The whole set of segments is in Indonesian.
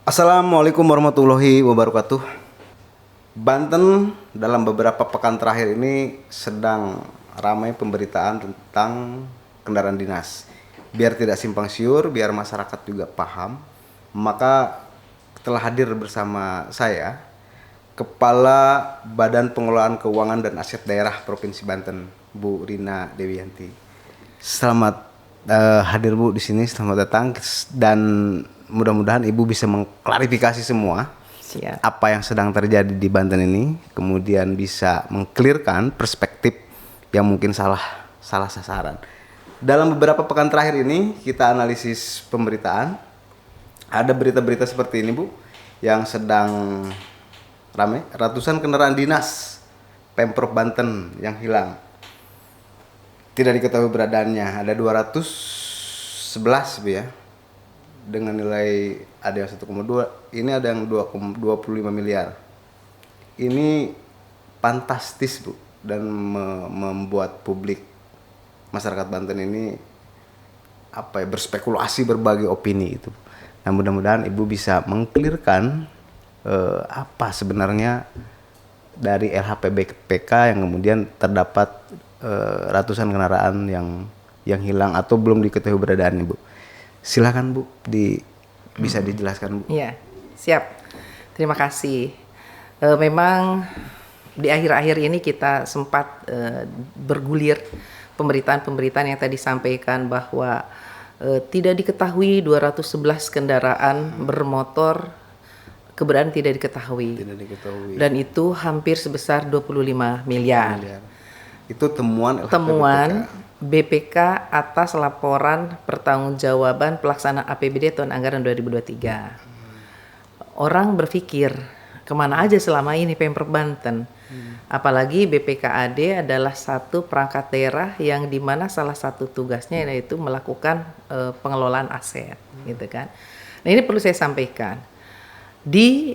Assalamualaikum warahmatullahi wabarakatuh. Banten dalam beberapa pekan terakhir ini sedang ramai pemberitaan tentang kendaraan dinas. Biar tidak simpang siur, biar masyarakat juga paham, maka telah hadir bersama saya Kepala Badan Pengelolaan Keuangan dan Aset Daerah Provinsi Banten, Bu Rina Dewiyanti. Selamat hadir Bu di sini, selamat datang, dan mudah-mudahan Ibu bisa mengklarifikasi semua. Siap. Apa yang sedang terjadi di Banten ini, kemudian bisa mengklirkan perspektif yang mungkin salah sasaran. Dalam beberapa pekan terakhir ini kita analisis pemberitaan, ada berita-berita seperti ini Bu, yang sedang ramai, ratusan kendaraan dinas Pemprov Banten yang hilang. Tidak diketahui beradaannya, ada 211 Bu ya. Dengan nilai ada yang 1,2, ini ada yang 2,25 miliar. Ini fantastis Bu, dan membuat publik masyarakat Banten ini berspekulasi berbagai opini itu. Nah, mudah-mudahan Ibu bisa mengklirkan apa sebenarnya dari LHPBPK yang kemudian terdapat ratusan kendaraan yang hilang atau belum diketahui beradaannya Bu. Silakan Bu, bisa dijelaskan Bu. Iya, siap. Terima kasih. Memang di akhir-akhir ini kita sempat bergulir pemberitaan-pemberitaan yang tadi disampaikan bahwa tidak diketahui 211 kendaraan bermotor, keberadaan tidak diketahui. Tidak diketahui. Dan itu hampir sebesar 25 miliar. Itu temuan LHPBPK. Temuan BPK atas laporan pertanggungjawaban pelaksanaan APBD tahun anggaran 2023. Orang berpikir kemana aja selama ini Pemprov Banten. Apalagi BPKAD adalah satu perangkat daerah yang dimana salah satu tugasnya yaitu melakukan pengelolaan aset, gitu kan. Nah, ini perlu saya sampaikan. Di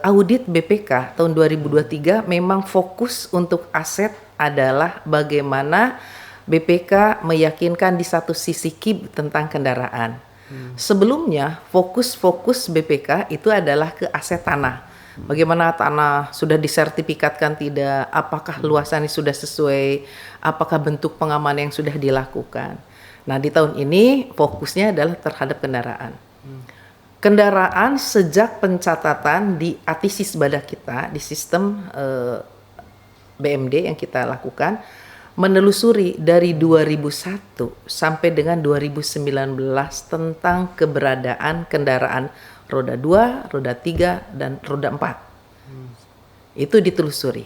audit BPK tahun 2023 memang fokus untuk aset adalah bagaimana BPK meyakinkan di satu sisi KIB tentang kendaraan. Sebelumnya fokus BPK itu adalah ke aset tanah. Bagaimana tanah sudah disertifikatkan tidak, apakah luasannya sudah sesuai, apakah bentuk pengamanan yang sudah dilakukan. Nah, di tahun ini fokusnya adalah terhadap kendaraan. Kendaraan sejak pencatatan di ATSIS Badak kita, di sistem BMD yang kita lakukan, menelusuri dari 2001 sampai dengan 2019 tentang keberadaan kendaraan roda 2, roda 3, dan roda 4. Itu ditelusuri.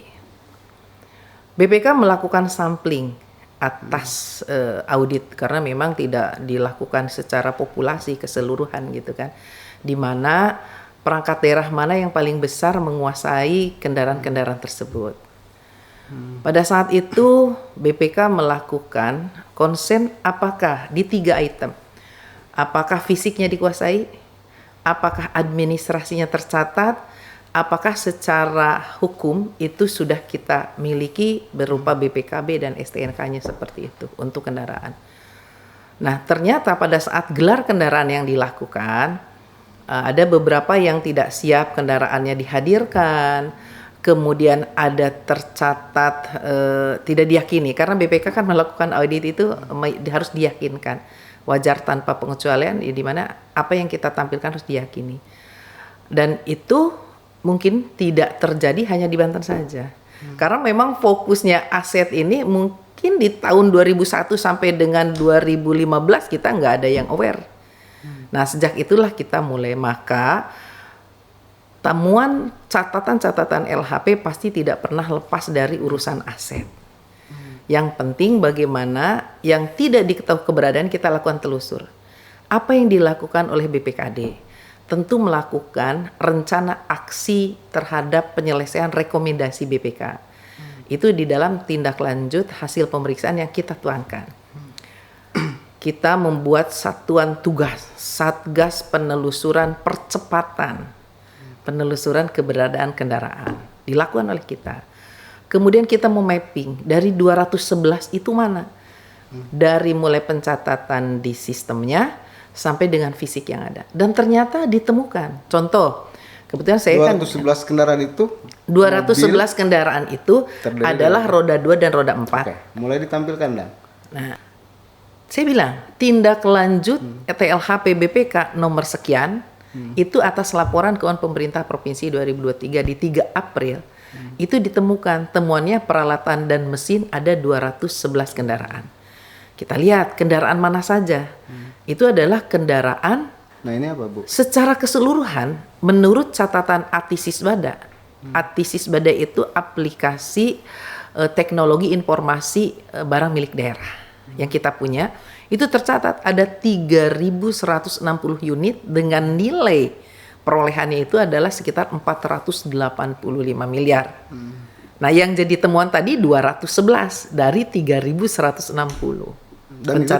BPK melakukan sampling atas audit karena memang tidak dilakukan secara populasi keseluruhan gitu kan. Di mana perangkat daerah mana yang paling besar menguasai kendaraan-kendaraan tersebut. Pada saat itu BPK melakukan konsen apakah di 3 item. Apakah fisiknya dikuasai? Apakah administrasinya tercatat? Apakah secara hukum itu sudah kita miliki berupa BPKB dan STNK-nya seperti itu untuk kendaraan. Nah, ternyata pada saat gelar kendaraan yang dilakukan, ada beberapa yang tidak siap kendaraannya dihadirkan, kemudian ada tercatat tidak diyakini, karena BPK kan melakukan audit itu harus diyakinkan, wajar tanpa pengecualian, di mana apa yang kita tampilkan harus diyakini. Dan itu mungkin tidak terjadi hanya di Banten saja. Karena memang fokusnya aset ini mungkin di tahun 2001 sampai dengan 2015 kita nggak ada yang aware. Nah, sejak itulah kita mulai, maka temuan catatan-catatan LHP pasti tidak pernah lepas dari urusan aset. Yang penting bagaimana yang tidak diketahui keberadaan kita lakukan telusur. Apa yang dilakukan oleh BPKD? Tentu melakukan rencana aksi terhadap penyelesaian rekomendasi BPK. Itu di dalam tindak lanjut hasil pemeriksaan yang kita tuangkan. Kita membuat satuan tugas, Satgas Penelusuran Percepatan penelusuran keberadaan kendaraan. Dilakukan oleh kita. Kemudian kita mau mapping dari 211 itu mana? Dari mulai pencatatan di sistemnya sampai dengan fisik yang ada. Dan ternyata ditemukan. Contoh, kebetulan saya kan 211 kendaraan itu 211 kendaraan itu terdiri adalah roda 2 dan roda 4. Oke, mulai ditampilkan Dan. Nah, saya bilang tindak lanjut TLHP BPK nomor sekian itu atas laporan Keuangan Pemerintah Provinsi 2023 di 3 April. Itu ditemukan temuannya peralatan dan mesin ada 211 kendaraan. Kita lihat kendaraan mana saja. Itu adalah kendaraan. Nah, ini apa, Bu? Secara keseluruhan, menurut catatan Atisisbada, Atisisbada itu aplikasi teknologi informasi barang milik daerah yang kita punya, itu tercatat ada 3.160 unit dengan nilai perolehannya itu adalah sekitar 485 miliar. Nah, yang jadi temuan tadi 211 dari 3.160. Dan itu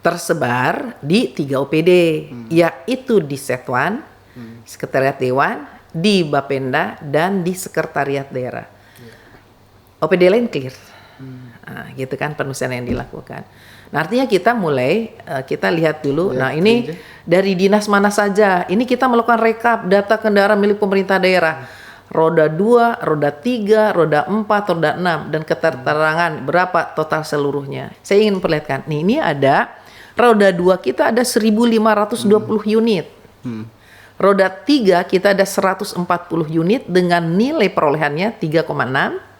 tersebar di 3 OPD, yaitu di Setuan, Sekretariat Dewan, di Bapenda, dan di Sekretariat Daerah. OPD lain clear. Nah, gitu kan penulisan yang dilakukan. Nah, artinya kita mulai, kita lihat dulu, nah ini dari dinas mana saja. Ini kita melakukan rekap data kendaraan milik pemerintah daerah. Roda 2, roda 3, roda 4, roda 6, dan keterangan berapa total seluruhnya. Saya ingin memperlihatkan, nih ini ada roda 2 kita ada 1.520 unit. Roda 3 kita ada 140 unit dengan nilai perolehannya 3,6.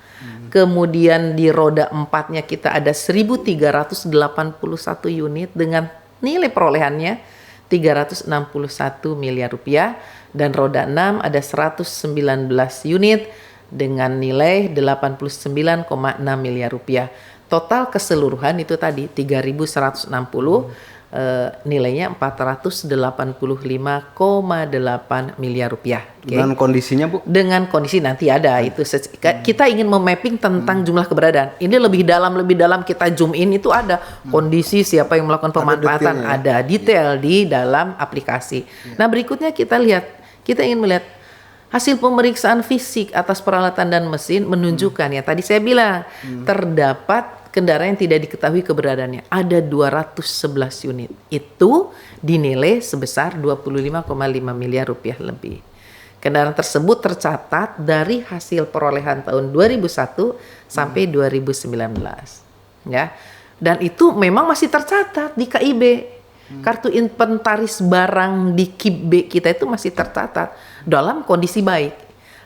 Kemudian di roda 4-nya kita ada 1.381 unit dengan nilai perolehannya 361 miliar rupiah. Dan roda 6 ada 119 unit dengan nilai 89,6 miliar rupiah. Total keseluruhan itu tadi 3.160, nilainya 485,8 miliar rupiah. Okay. Dengan kondisinya, Bu? Dengan kondisi nanti ada itu. Kita ingin memapping tentang jumlah keberadaan. Ini lebih dalam kita zoom in, itu ada kondisi siapa yang melakukan pemanfaatan, ada detail di dalam aplikasi. Nah, berikutnya kita ingin melihat hasil pemeriksaan fisik atas peralatan dan mesin menunjukkan ya tadi saya bilang terdapat kendaraan yang tidak diketahui keberadaannya ada 211 unit. Itu dinilai sebesar 25,5 miliar rupiah lebih. Kendaraan tersebut tercatat dari hasil perolehan tahun 2001 sampai 2019. Ya. Dan itu memang masih tercatat di KIB. Kartu inventaris barang di KIB kita itu masih tercatat dalam kondisi baik.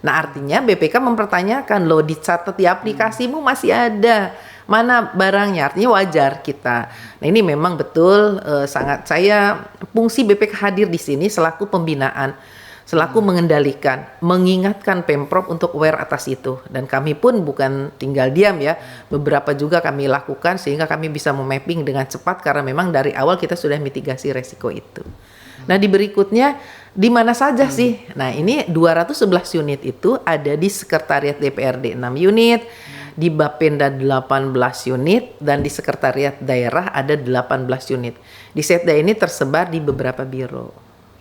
Nah, artinya BPK mempertanyakan, loh dicatat di aplikasimu masih ada, mana barangnya? Artinya wajar kita. Nah, ini memang betul sangat saya fungsi BPK hadir di sini selaku pembinaan, selaku mengendalikan, mengingatkan Pemprov untuk aware atas itu. Dan kami pun bukan tinggal diam ya, beberapa juga kami lakukan sehingga kami bisa memapping dengan cepat karena memang dari awal kita sudah mitigasi resiko itu. Nah, di berikutnya di mana saja sih? Nah, ini 211 unit itu ada di Sekretariat DPRD 6 unit, di Bapenda 18 unit, dan di Sekretariat Daerah ada 18 unit. Di Setda ini tersebar di beberapa biro,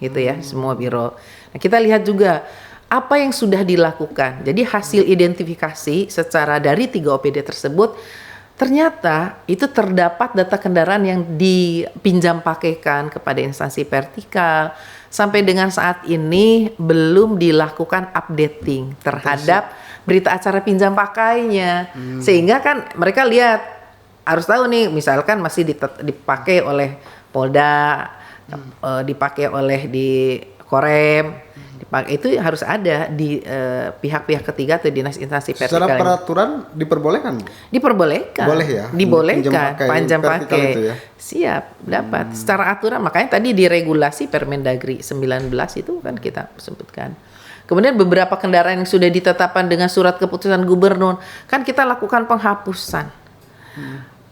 gitu ya, semua biro. Nah, kita lihat juga apa yang sudah dilakukan. Jadi hasil identifikasi secara dari 3 OPD tersebut, ternyata itu terdapat data kendaraan yang dipinjam pakaikan kepada instansi vertikal. Sampai dengan saat ini belum dilakukan updating terhadap berita acara pinjam pakainya. Sehingga kan mereka lihat, harus tahu nih, misalkan masih dipakai oleh Polda, dipakai oleh di Korem, itu harus ada di pihak-pihak ketiga atau dinas instansi vertikal. Secara peraturan diperbolehkan? Diperbolehkan. Boleh ya? Dibolehkan. Panjang pakai. Itu ya? Siap, dapat. Secara aturan, makanya tadi di regulasi Permendagri 19 itu kan kita sebutkan. Kemudian beberapa kendaraan yang sudah ditetapkan dengan surat keputusan gubernur, kan kita lakukan penghapusan.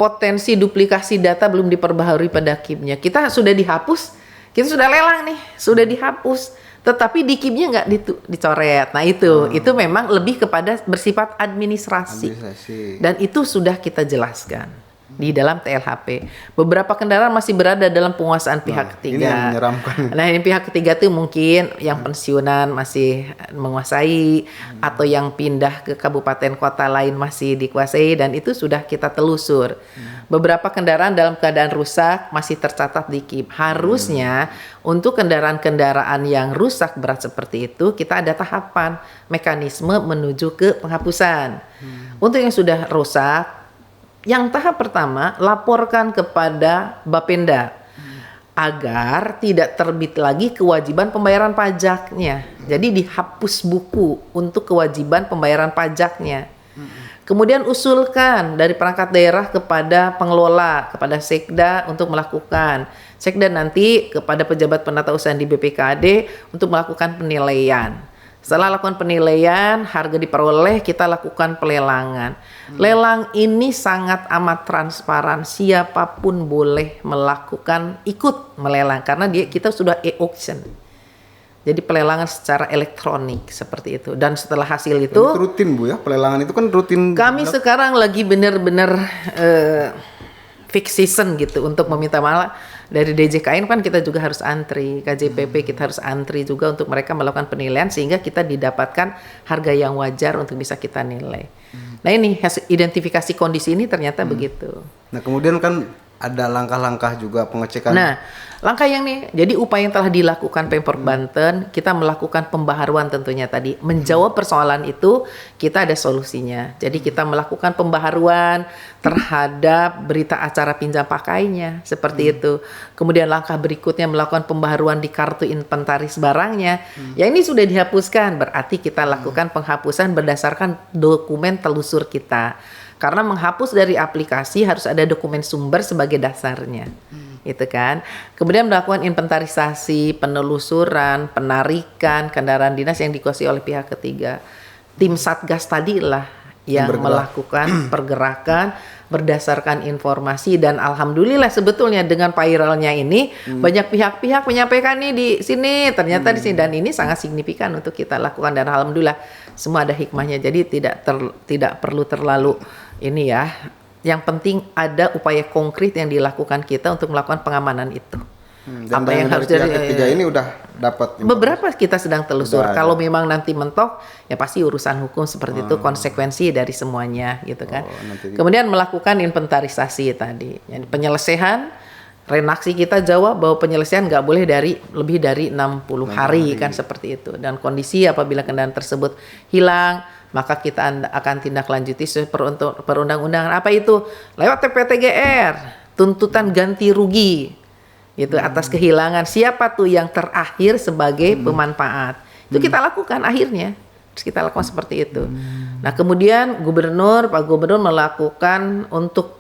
Potensi duplikasi data belum diperbaharui pada KIP-nya. Kita sudah dihapus, kita sudah lelang nih, sudah dihapus. Tetapi di KIP-nya nggak dicoret. Nah itu memang lebih kepada bersifat administrasi. Dan itu sudah kita jelaskan. di dalam TLHP. Beberapa kendaraan masih berada dalam penguasaan pihak ketiga. Ini yang menyeramkan. Nah, ini pihak ketiga tuh mungkin yang pensiunan masih menguasai atau yang pindah ke kabupaten kota lain masih dikuasai, dan itu sudah kita telusur. Beberapa kendaraan dalam keadaan rusak masih tercatat di KIP. Harusnya untuk kendaraan-kendaraan yang rusak berat seperti itu kita ada tahapan mekanisme menuju ke penghapusan. Untuk yang sudah rusak, yang tahap pertama, laporkan kepada Bapenda agar tidak terbit lagi kewajiban pembayaran pajaknya. Jadi dihapus buku untuk kewajiban pembayaran pajaknya. Kemudian usulkan dari perangkat daerah kepada pengelola, kepada Sekda untuk melakukan. Sekda nanti kepada pejabat penata usaha di BPKAD untuk melakukan penilaian. Setelah lakukan penilaian, harga diperoleh, kita lakukan pelelangan. Lelang ini sangat amat transparan, siapapun boleh melakukan, ikut melelang karena kita sudah e-auction. Jadi pelelangan secara elektronik seperti itu. Dan setelah hasil itu, rutin Bu ya, pelelangan itu kan rutin. Kami sekarang lagi benar-benar fix season gitu untuk meminta, malah dari DJKN kan kita juga harus antri, KJPP kita harus antri juga untuk mereka melakukan penilaian sehingga kita didapatkan harga yang wajar untuk bisa kita nilai. Nah ini hasil identifikasi kondisi ini ternyata begitu. Nah kemudian kan ada langkah-langkah juga pengecekan. Nah, langkah yang nih, jadi upaya yang telah dilakukan Pemprov Banten, kita melakukan pembaharuan tentunya tadi. Menjawab persoalan itu, kita ada solusinya. Jadi kita melakukan pembaharuan terhadap berita acara pinjam pakainya, seperti itu. Kemudian langkah berikutnya melakukan pembaharuan di kartu inventaris barangnya. Ya ini sudah dihapuskan, berarti kita lakukan penghapusan berdasarkan dokumen telusur kita. Karena menghapus dari aplikasi harus ada dokumen sumber sebagai dasarnya, gitu kan. Kemudian melakukan inventarisasi, penelusuran, penarikan kendaraan dinas yang dikuasai oleh pihak ketiga. Tim Satgas tadilah yang melakukan pergerakan berdasarkan informasi, dan alhamdulillah sebetulnya dengan viralnya ini banyak pihak-pihak menyampaikan nih di sini, ternyata di sini, dan ini sangat signifikan untuk kita lakukan, dan alhamdulillah semua ada hikmahnya. Jadi tidak perlu terlalu ini ya. Yang penting ada upaya konkret yang dilakukan kita untuk melakukan pengamanan itu. Dan apa yang harus dari ketiga ini udah dapat beberapa kita sedang telusur. Kalau memang nanti mentok, ya pasti urusan hukum seperti itu, konsekuensi dari semuanya gitu kan. Kemudian melakukan inventarisasi tadi, yani penyelesaian. Renaksi kita jawab bahwa penyelesaian nggak boleh lebih dari 60 hari kan, seperti itu. Dan kondisi apabila kendaraan tersebut hilang, maka kita akan tindak lanjuti perundang-undangan. Apa itu? Lewat TPTGR, tuntutan ganti rugi gitu atas kehilangan siapa tuh yang terakhir sebagai pemanfaat. Itu kita lakukan akhirnya. Terus kita lakukan seperti itu. Nah, kemudian Pak Gubernur melakukan untuk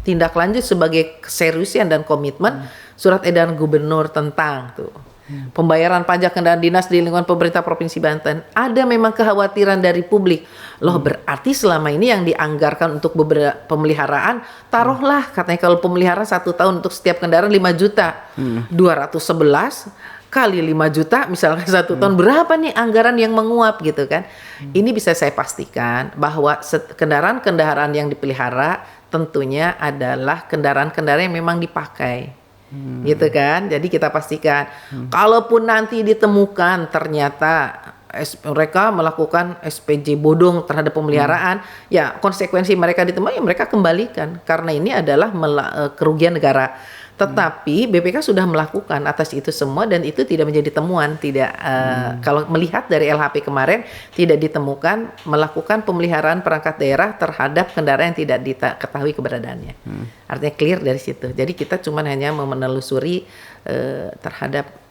tindak lanjut sebagai keseriusan dan komitmen surat edaran Gubernur tentang tuh pembayaran pajak kendaraan dinas di lingkungan pemerintah Provinsi Banten. Ada memang kekhawatiran dari publik. Loh, berarti selama ini yang dianggarkan untuk beberapa pemeliharaan, taruhlah katanya kalau pemeliharaan 1 tahun untuk setiap kendaraan 5 juta. 211 kali 5 juta misalkan 1 tahun, berapa nih anggaran yang menguap gitu kan. Ini bisa saya pastikan bahwa kendaraan-kendaraan yang dipelihara tentunya adalah kendaraan-kendaraan yang memang dipakai. Gitu kan. Jadi kita pastikan kalaupun nanti ditemukan ternyata mereka melakukan SPJ bodong terhadap pemeliharaan, ya konsekuensi mereka ditemukan, ya mereka kembalikan karena ini adalah kerugian negara. Tetapi BPK sudah melakukan atas itu semua dan itu tidak menjadi temuan. Kalau melihat dari LHP kemarin tidak ditemukan melakukan pemeliharaan perangkat daerah terhadap kendaraan yang tidak diketahui keberadaannya. Artinya clear dari situ. Jadi kita cuma hanya menelusuri terhadap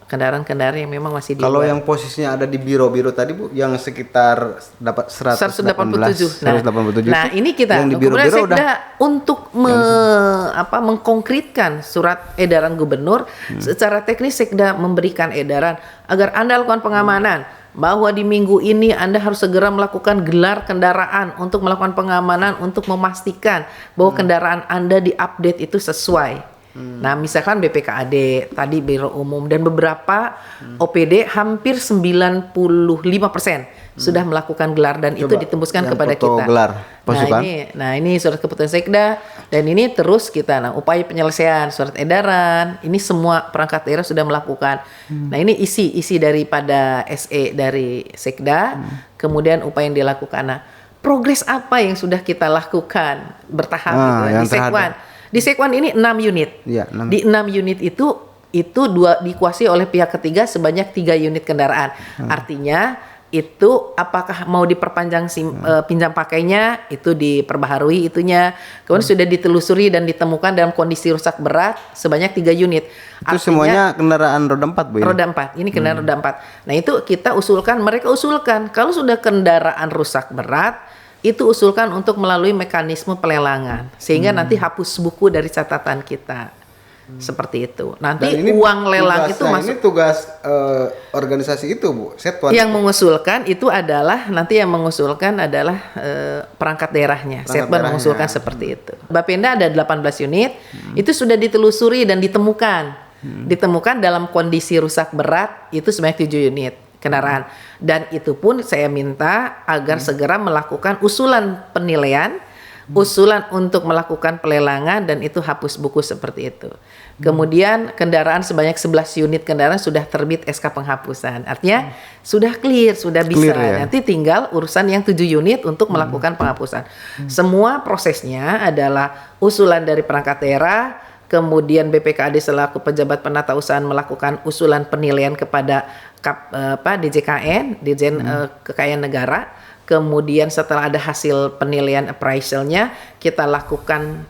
kendaraan-kendaraan yang memang masih di Kalau luar. yang posisinya ada di biro-biro tadi Bu, yang sekitar dapat 187. Nah, ini kita yang di kemudian biro-biro Sekda untuk mengkonkretkan surat edaran Gubernur secara teknis. Sekda memberikan edaran agar Anda lakukan pengamanan, bahwa di minggu ini Anda harus segera melakukan gelar kendaraan untuk melakukan pengamanan untuk memastikan bahwa kendaraan Anda diupdate itu sesuai. Nah, misalkan BPKAD, tadi Biro Umum dan beberapa OPD hampir 95% sudah melakukan gelar dan itu Coba ditembuskan yang kepada foto kita. gelar pasukan. Ini surat keputusan Sekda dan ini terus kita upaya penyelesaian surat edaran, ini semua perangkat daerah sudah melakukan. Nah, ini isi daripada SE dari Sekda, kemudian upaya yang dilakukan. Nah, progres apa yang sudah kita lakukan bertahap gitu, yang di Sekwan. Di Sekwan ini 6 unit. Ya, 6. Di 6 unit itu dikuasai oleh pihak ketiga sebanyak 3 unit kendaraan. Artinya itu apakah mau diperpanjang pinjam pakainya, itu diperbaharui itunya. Kemudian sudah ditelusuri dan ditemukan dalam kondisi rusak berat sebanyak 3 unit. Itu semuanya kendaraan roda 4, Bu. Roda 4. Ini kendaraan roda 4. Nah, itu kita mereka usulkan kalau sudah kendaraan rusak berat itu usulkan untuk melalui mekanisme pelelangan sehingga nanti hapus buku dari catatan kita. Seperti itu. Nanti uang lelang itu masuk. Ini tugas organisasi itu, Bu. Setwan. Yang mengusulkan itu adalah perangkat daerahnya. Setban mengusulkan seperti itu. Bapenda ada 18 unit. Itu sudah ditelusuri dan ditemukan. Ditemukan dalam kondisi rusak berat itu sebanyak 7 unit kendaraan. Dan itu pun saya minta agar segera melakukan usulan penilaian, usulan untuk melakukan pelelangan dan itu hapus buku seperti itu. Kemudian kendaraan sebanyak 11 unit kendaraan sudah terbit SK penghapusan. Artinya sudah clear, sudah bisa. Ya? Nanti tinggal urusan yang 7 unit untuk melakukan penghapusan. Semua prosesnya adalah usulan dari perangkat daerah, kemudian BPKAD selaku pejabat penata usaha melakukan usulan penilaian kepada DJKN, Dirjen Kekayaan Negara. Kemudian setelah ada hasil penilaian appraisalnya, kita lakukan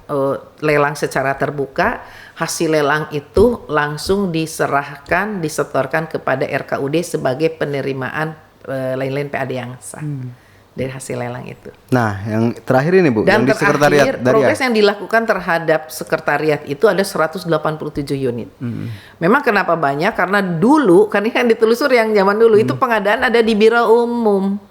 lelang secara terbuka. Hasil lelang itu langsung diserahkan, disetorkan kepada RKUD sebagai penerimaan lain-lain PAD yang sah dari hasil lelang itu. Nah, yang terakhir ini, Bu, dan yang di sekretariat progres yang dilakukan terhadap sekretariat itu ada 187 unit. Memang kenapa banyak? Karena dulu, kan ini kan ditelusur yang zaman dulu itu pengadaan ada di Biro Umum.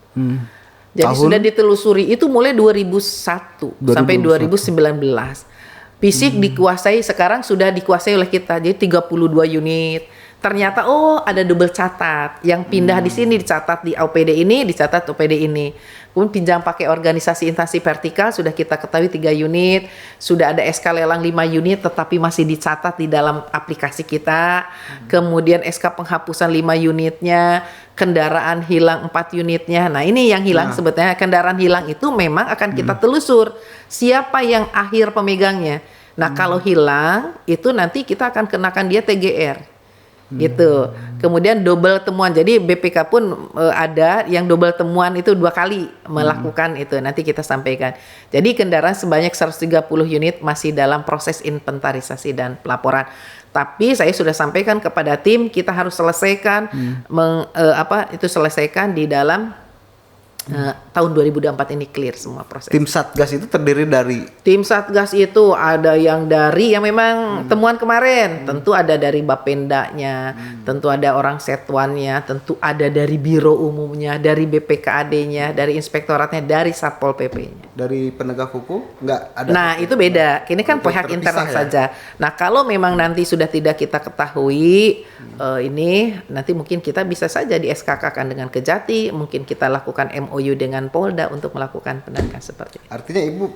Jadi sudah ditelusuri itu mulai 2001 sampai 2019. Fisik dikuasai, sekarang sudah dikuasai oleh kita. Jadi 32 unit. Ternyata ada double catat. Yang pindah di sini dicatat di OPD ini, dicatat OPD ini. Kemudian pinjam pakai organisasi instansi vertikal sudah kita ketahui 3 unit. Sudah ada SK lelang 5 unit tetapi masih dicatat di dalam aplikasi kita. Kemudian SK penghapusan 5 unitnya. Kendaraan hilang 4 unitnya. Nah, ini yang hilang sebetulnya. Kendaraan hilang itu memang akan kita telusur siapa yang akhir pemegangnya. Nah, kalau hilang itu nanti kita akan kenakan dia TGR. Gitu. Kemudian double temuan. Jadi BPK pun ada yang double temuan itu 2 kali melakukan itu. Nanti kita sampaikan. Jadi kendaraan sebanyak 130 unit masih dalam proses inventarisasi dan pelaporan. Tapi saya sudah sampaikan kepada tim kita harus selesaikan selesaikan di dalam tahun 2024 ini clear semua proses. Tim Satgas itu terdiri dari? Tim Satgas itu ada yang memang temuan kemarin, tentu ada dari Bapendanya, tentu ada orang Setwannya, tentu ada dari Biro Umumnya, dari BPKAD-nya, dari Inspektoratnya, dari Satpol PP-nya. Dari penegak hukum nggak ada? Nah, itu beda. Ini kan pihak internal saja. Nah, kalau memang nanti sudah tidak kita ketahui, ini nanti mungkin kita bisa saja di SKK-kan dengan Kejati, mungkin kita lakukan MOU dengan Polda untuk melakukan penegakan seperti itu. Artinya Ibu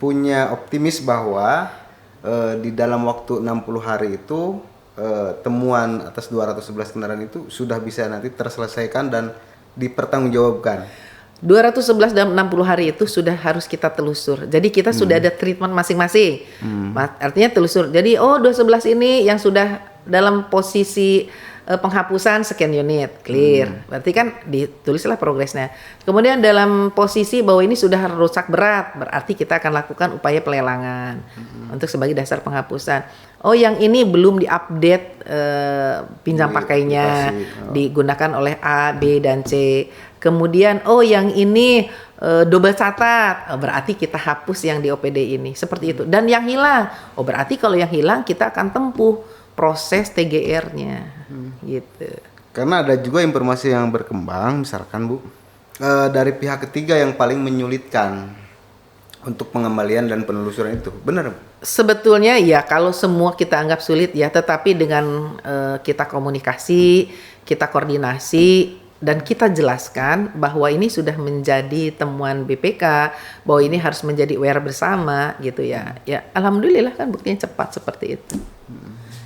punya optimis bahwa di dalam waktu 60 hari itu temuan atas 211 kendaraan itu sudah bisa nanti terselesaikan dan dipertanggungjawabkan. 211 dalam 60 hari itu sudah harus kita telusur. Jadi kita sudah ada treatment masing-masing. Artinya telusur. Jadi 211 ini yang sudah dalam posisi penghapusan sekian unit, clear. Berarti kan ditulislah progresnya. Kemudian dalam posisi bahwa ini sudah rusak berat, berarti kita akan lakukan upaya pelelangan untuk sebagai dasar penghapusan. Yang ini belum diupdate pinjam pakainya, digunakan oleh A, B, dan C. Kemudian yang ini double catat, berarti kita hapus yang di OPD ini. Seperti itu. Dan yang hilang, berarti kalau yang hilang kita akan tempuh proses TGR-nya. Gitu. Karena ada juga informasi yang berkembang, misalkan Bu, dari pihak ketiga yang paling menyulitkan untuk pengembalian dan penelusuran itu. Benar, Bu? Sebetulnya ya kalau semua kita anggap sulit ya, tetapi dengan kita komunikasi, kita koordinasi, dan kita jelaskan bahwa ini sudah menjadi temuan BPK, bahwa ini harus menjadi aware bersama gitu ya. Ya alhamdulillah kan buktinya cepat seperti itu.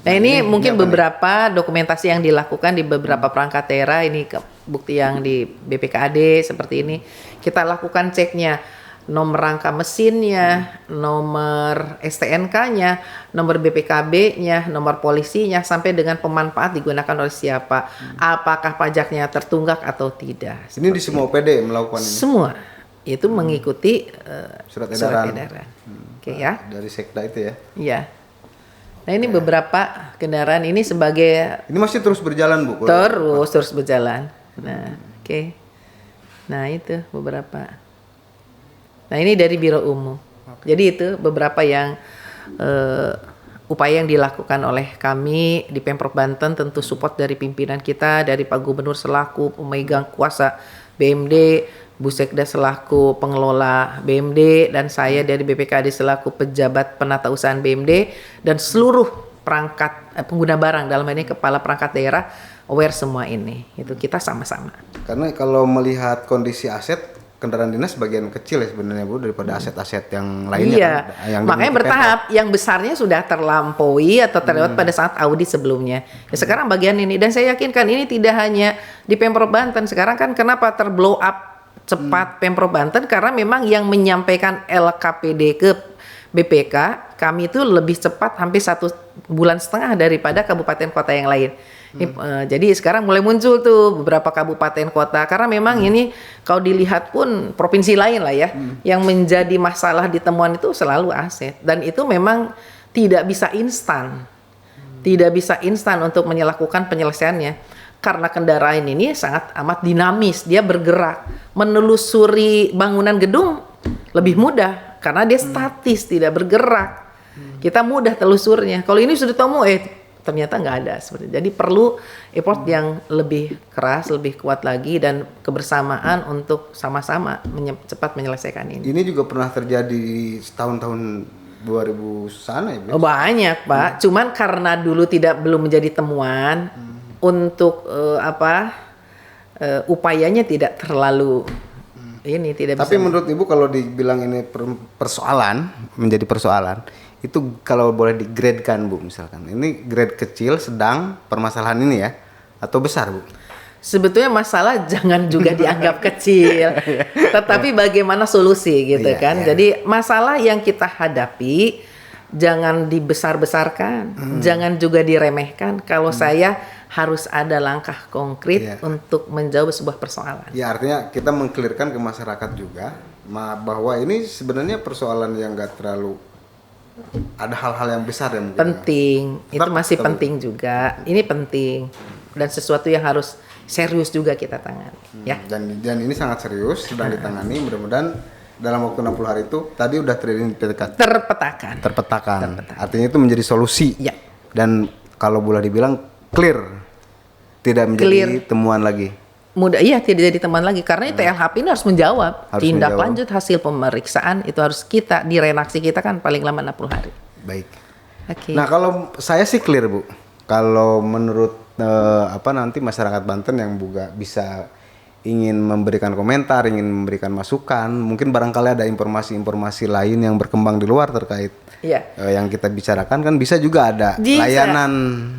Nah ini mungkin beberapa dokumentasi yang dilakukan di beberapa perangkat daerah, ini bukti yang di BPKAD seperti ini. Kita lakukan ceknya, nomor rangka mesinnya, nomor STNK-nya, nomor BPKB-nya, nomor polisinya, sampai dengan pemanfaat digunakan oleh siapa, apakah pajaknya tertunggak atau tidak. Ini di semua OPD melakukan ini? Semua, itu mengikuti surat edaran. Oke ya. Dari Sekda itu ya? Iya. Nah ini beberapa kendaraan ini sebagai... Ini masih terus berjalan, Bu? Terus berjalan. Nah, oke. Nah itu beberapa. Nah ini dari Biro Umum. Jadi itu beberapa yang upaya yang dilakukan oleh kami di Pemprov Banten, tentu support dari pimpinan kita, dari Pak Gubernur selaku pemegang kuasa BMD, Bu Sekda selaku pengelola BMD, dan saya dari BPKD selaku pejabat penata usahaan BMD, dan seluruh perangkat pengguna barang, dalam hal ini kepala perangkat daerah, aware semua ini. Itu kita sama-sama. Karena kalau melihat kondisi aset, kendaraan dinas bagian kecil ya sebenarnya, Bu, daripada aset-aset yang lainnya. Iya, kan, yang makanya bertahap. Yang besarnya sudah terlampaui atau terlewat pada saat audit sebelumnya. Ya, sekarang bagian ini, dan saya yakinkan ini tidak hanya di Pemprov Banten. Sekarang kan kenapa terblow up cepat Pemprov Banten, karena memang yang menyampaikan LKPD ke BPK kami itu lebih cepat, hampir 1,5 bulan daripada kabupaten kota yang lain. Jadi sekarang mulai muncul tuh beberapa kabupaten kota, karena memang ini kalau dilihat pun provinsi lain lah ya, yang menjadi masalah di temuan itu selalu aset, dan itu memang tidak bisa instan, tidak bisa instan untuk melakukan penyelesaiannya, karena kendaraan ini sangat amat dinamis, dia bergerak, menelusuri bangunan gedung lebih mudah karena dia statis, tidak bergerak, kita mudah telusurnya. Kalau ini sudah temu ternyata nggak ada seperti itu. Jadi perlu effort yang lebih keras, lebih kuat lagi, dan kebersamaan untuk sama-sama cepat menyelesaikan ini. Ini juga pernah terjadi tahun-tahun 2000 sana ya? Oh, banyak, Pak. Cuman karena dulu belum menjadi temuan, untuk upayanya tidak terlalu ini tidak. Tapi bisa. menurut Ibu kalau dibilang ini persoalan, menjadi persoalan, itu kalau boleh digradekan, Bu, misalkan ini grade kecil, sedang, permasalahan ini ya, atau besar, Bu? Sebetulnya masalah jangan juga dianggap kecil, tetapi bagaimana solusi gitu kan. Jadi masalah yang kita hadapi jangan dibesar-besarkan, jangan juga diremehkan. Kalau saya harus ada langkah konkret untuk menjawab sebuah persoalan. Ya, artinya kita mengklirkan ke masyarakat juga bahwa ini sebenarnya persoalan yang nggak terlalu ada hal-hal yang besar yang penting. Itu masih penting juga. Ini penting dan sesuatu yang harus serius juga kita tangani. Ya. Dan ini sangat serius, sedang ditangani. Mudah-mudahan dalam waktu 60 hari itu tadi udah terpetakan. Artinya itu menjadi solusi. Ya. Dan kalau boleh dibilang clear, tidak menjadi temuan lagi. Mudah, iya, tidak jadi teman lagi, karena TLHP ini harus menjawab. Tindak lanjut hasil pemeriksaan itu harus kita di renaksi kita kan paling lama 60 hari. Baik. Oke. Nah, kalau saya sih clear, Bu. Kalau menurut nanti masyarakat Banten yang juga bisa ingin memberikan komentar, ingin memberikan masukan, mungkin barangkali ada informasi-informasi lain yang berkembang di luar terkait yang kita bicarakan, kan bisa juga ada layanan.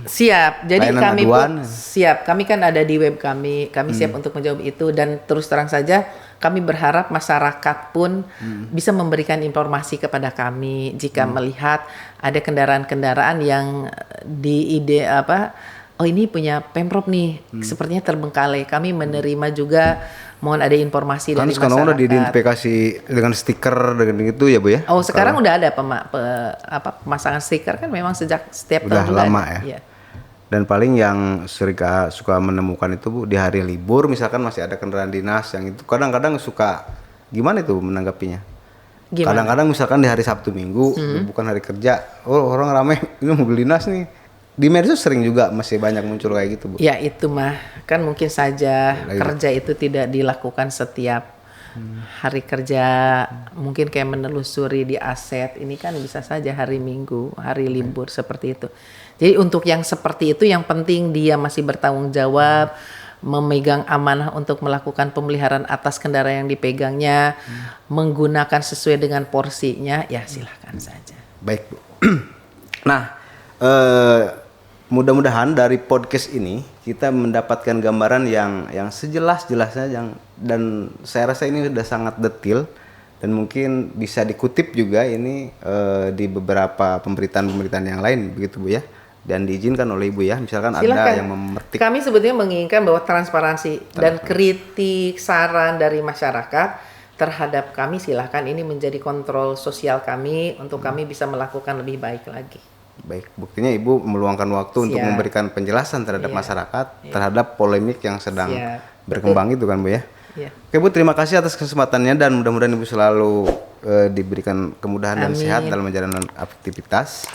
Siap. Jadi layanan kami aduan. pun siap. Kami kan ada di web kami siap untuk menjawab itu, dan terus terang saja kami berharap masyarakat pun bisa memberikan informasi kepada kami jika melihat ada kendaraan-kendaraan yang oh ini punya Pemprov nih, sepertinya terbengkalai. Kami menerima juga, mohon ada informasi dari masyarakat. Kan sekarang udah diidentifikasi dengan stiker dengan gitu ya, Bu ya? Oh, sekarang udah ada pemasangan stiker kan, memang setiap udah tahun lama ada. ya. Dan paling yang suka menemukan itu, Bu, di hari libur misalkan masih ada kendaraan dinas yang itu kadang-kadang suka gimana itu menanggapinya? Gimana? Kadang-kadang misalkan di hari Sabtu Minggu, bukan hari kerja, orang rame ini mobil dinas nih. Di medsos sering juga masih banyak muncul kayak gitu, Bu. Ya itu mah kan mungkin saja kerja itu tidak dilakukan setiap Hari kerja mungkin kayak menelusuri di aset ini kan bisa saja hari Minggu, hari libur seperti itu. Jadi untuk yang seperti itu yang penting dia masih bertanggung jawab, memegang amanah untuk melakukan pemeliharaan atas kendaraan yang dipegangnya, menggunakan sesuai dengan porsinya, ya silahkan saja. Baik, Bu. Nah, mudah-mudahan dari podcast ini kita mendapatkan gambaran yang sejelas-jelasnya dan saya rasa ini sudah sangat detail dan mungkin bisa dikutip juga ini di beberapa pemberitaan-pemberitaan yang lain begitu Bu ya. Dan diizinkan oleh Ibu ya, misalkan Silakan. ada yang memetik. Kami sebetulnya menginginkan bahwa transparansi dan kritik, saran dari masyarakat terhadap kami silahkan ini menjadi kontrol sosial kami untuk kami bisa melakukan lebih baik lagi. Baik, buktinya Ibu meluangkan waktu untuk memberikan penjelasan terhadap masyarakat terhadap polemik yang sedang berkembang itu kan Bu ya. Iya. Oke Bu, terima kasih atas kesempatannya dan mudah-mudahan Ibu selalu diberikan kemudahan dan sehat dalam menjalankan aktivitas.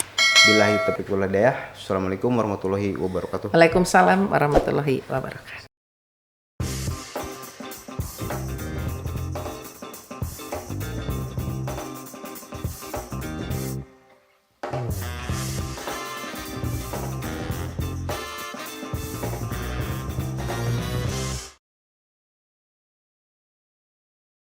Billahi taufiq wal hidayah. Assalamualaikum warahmatullahi wabarakatuh. Waalaikumsalam warahmatullahi wabarakatuh.